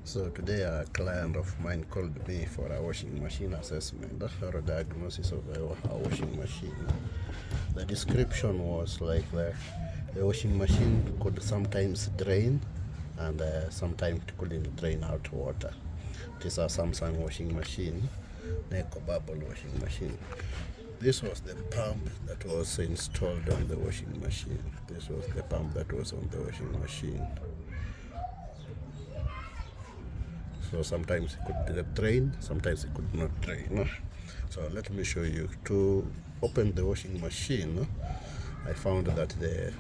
So today a client of mine called me for a washing machine assessment or a diagnosis of a washing machine. The description was like the washing machine could sometimes drain and sometimes it couldn't drain out water. It is a Samsung washing machine, Eco Bubble washing machine. This was the pump that was installed on the washing machine. This was the pump that was on the washing machine. So sometimes it could drain, sometimes it could not drain. So let me show you. To open the washing machine, I found that the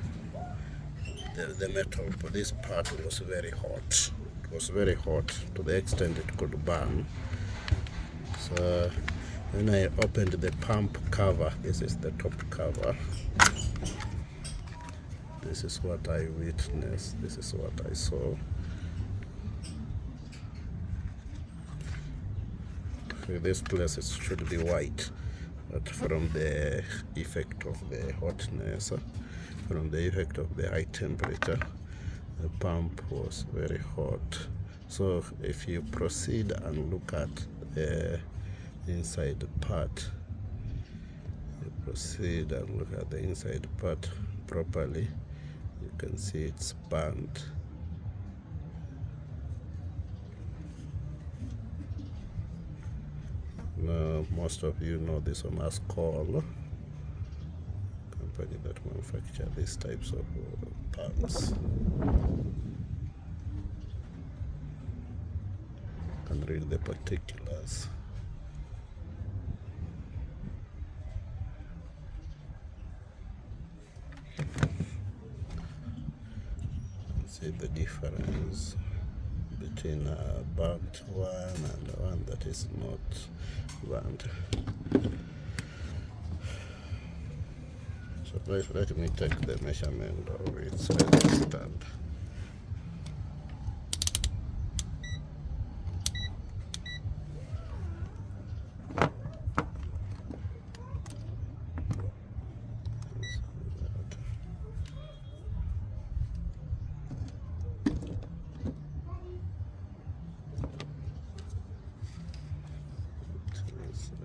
metal for this part was very hot. It was very hot to the extent it could burn. So when I opened the pump cover, this is the top cover. This is what I witnessed. This is what I saw. This place should be white, but from the effect of the hotness, from the effect of the high temperature, the pump was very hot. So if you proceed and look at the inside part, you proceed and look at the inside part properly, you can see it's burnt. Now, most of you know this one as Call, company that manufacture these types of pumps. You can read the particulars. See the difference between a burnt one and the one that is not burnt. So let me take the measurement of its resistance.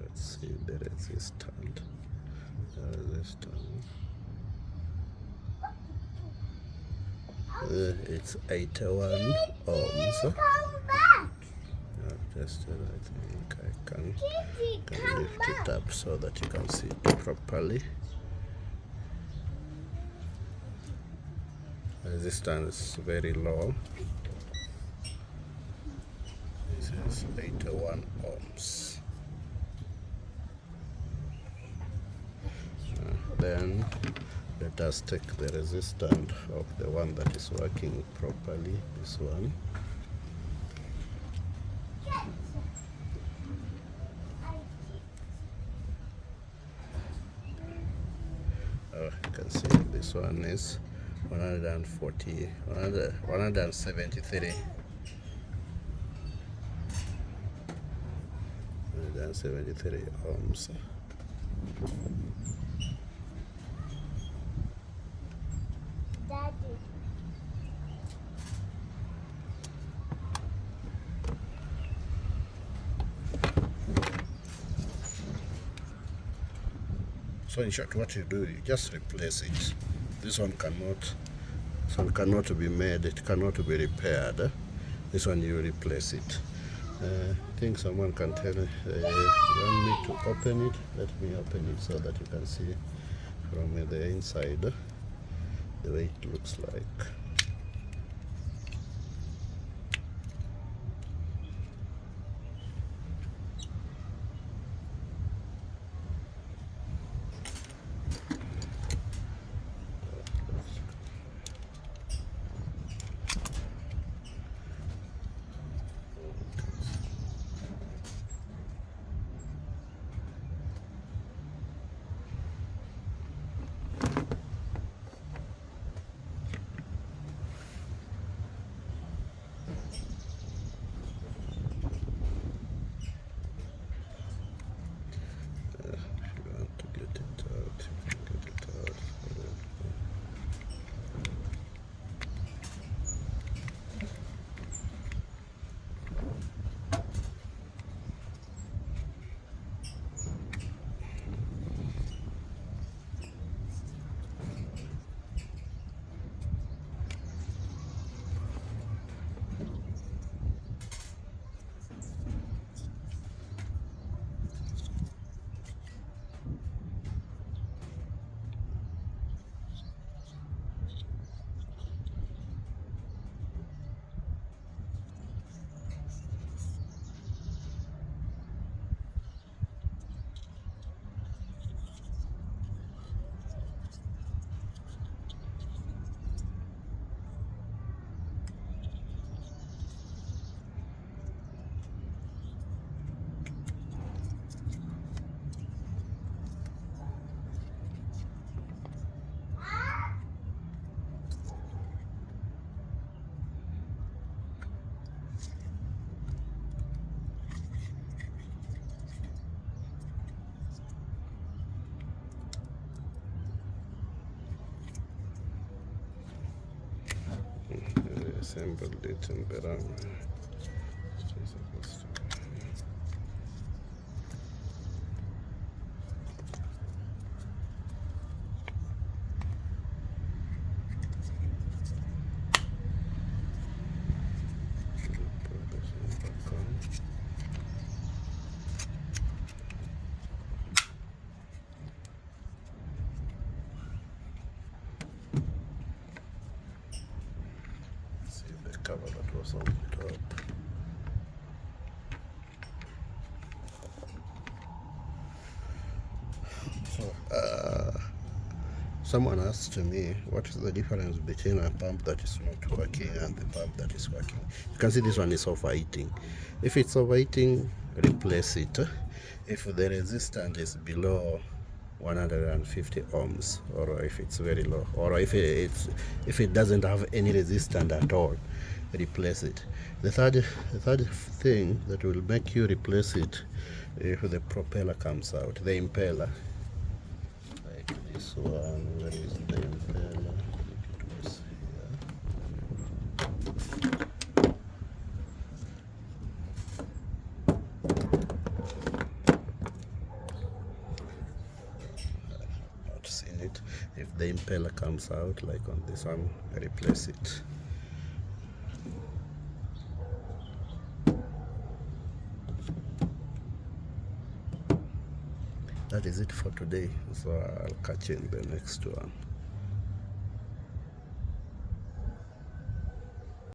Let's see the resistance. It's 81 ohms. Just I think I can lift it up so that you can see it properly. Resistance is very low. This is 81 ohms. Then let us take the resistance of the one that is working properly, this one. You can see this one is 173 ohms. So in short, what you do, you just replace it. This one cannot be made, it cannot be repaired. This one you replace it. I think someone can tell me, you want me to open it? Let me open it so that you can see from the inside the way it looks like. assembled it in the RAM. See the cover that was on top. So, someone asked me what is the difference between a pump that is not working and the pump that is working. You can see this one is overheating. If it's overheating, replace it. If the resistance is below 150 ohms, or if it's very low, or if it doesn't have any resistance at all, replace it. The third thing that will make you replace it, if the propeller comes out, the impeller, like this one. Where is the impeller? It was here. Not seen it. If the impeller comes out, like on this one, replace it. That is it for today, so I'll catch you in the next one.